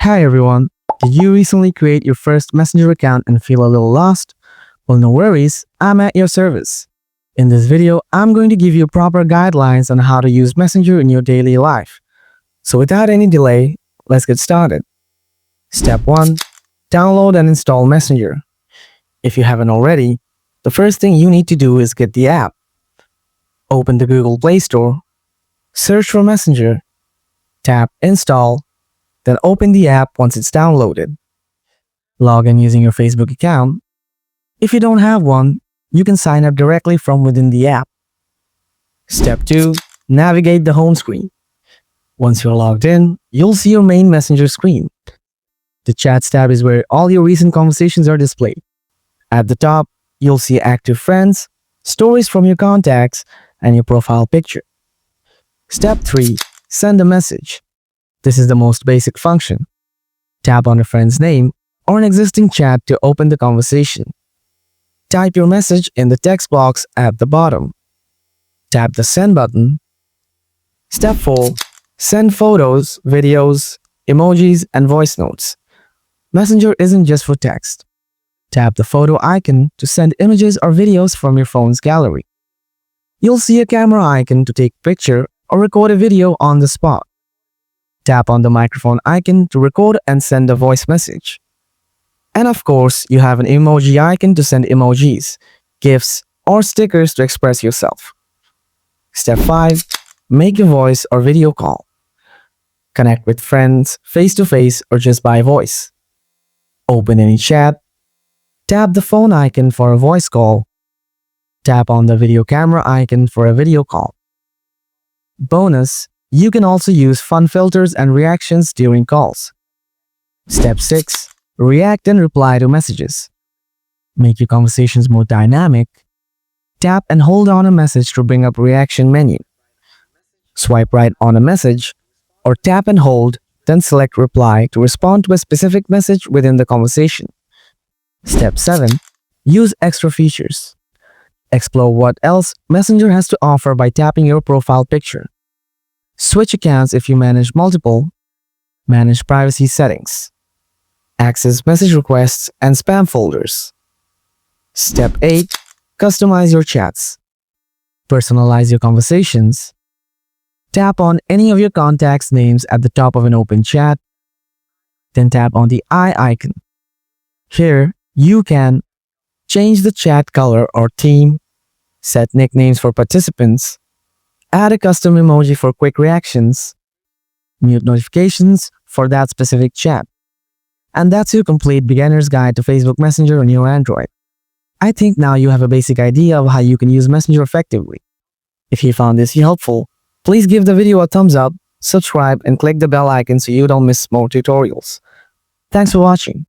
Hi everyone! Did you recently create your first Messenger account and feel a little lost? Well, no worries, I'm at your service. In this video, I'm going to give you proper guidelines on how to use Messenger in your daily life. So without any delay, let's get started. Step 1. Download and install Messenger. If you haven't already, the first thing you need to do is get the app. Open the Google Play Store, search for Messenger, tap Install, then open the app once it's downloaded. Log in using your Facebook account. If you don't have one, you can sign up directly from within the app. Step 2. Navigate the home screen. Once you're logged in, you'll see your main Messenger screen. The Chats tab is where all your recent conversations are displayed. At the top, you'll see active friends, stories from your contacts, and your profile picture. Step 3. Send a message. This is the most basic function. Tap on a friend's name or an existing chat to open the conversation. Type your message in the text box at the bottom. Tap the Send button. Step 4. Send photos, videos, emojis, and voice notes. Messenger isn't just for text. Tap the photo icon to send images or videos from your phone's gallery. You'll see a camera icon to take a picture or record a video on the spot. Tap on the microphone icon to record and send a voice message. And of course, you have an emoji icon to send emojis, GIFs, or stickers to express yourself. Step 5. Make a voice or video call. Connect with friends face-to-face or just by voice. Open any chat. Tap the phone icon for a voice call. Tap on the video camera icon for a video call. Bonus, you can also use fun filters and reactions during calls. Step 6. React and reply to messages. Make your conversations more dynamic. Tap and hold on a message to bring up reaction menu. Swipe right on a message or tap and hold, then select reply to respond to a specific message within the conversation. Step 7. Use extra features. Explore what else Messenger has to offer by tapping your profile picture. Switch accounts if you manage multiple. Manage privacy settings. Access message requests and spam folders. Step 8. Customize your chats. Personalize your conversations. Tap on any of your contacts' names at the top of an open chat. Then tap on the eye icon. Here, you can change the chat color or theme, set nicknames for participants, add a custom emoji for quick reactions, mute notifications for that specific chat. And that's your complete beginner's guide to Facebook Messenger on your Android. I think now you have a basic idea of how you can use Messenger effectively. If you found this helpful, please give the video a thumbs up, subscribe, and click the bell icon so you don't miss more tutorials. Thanks for watching.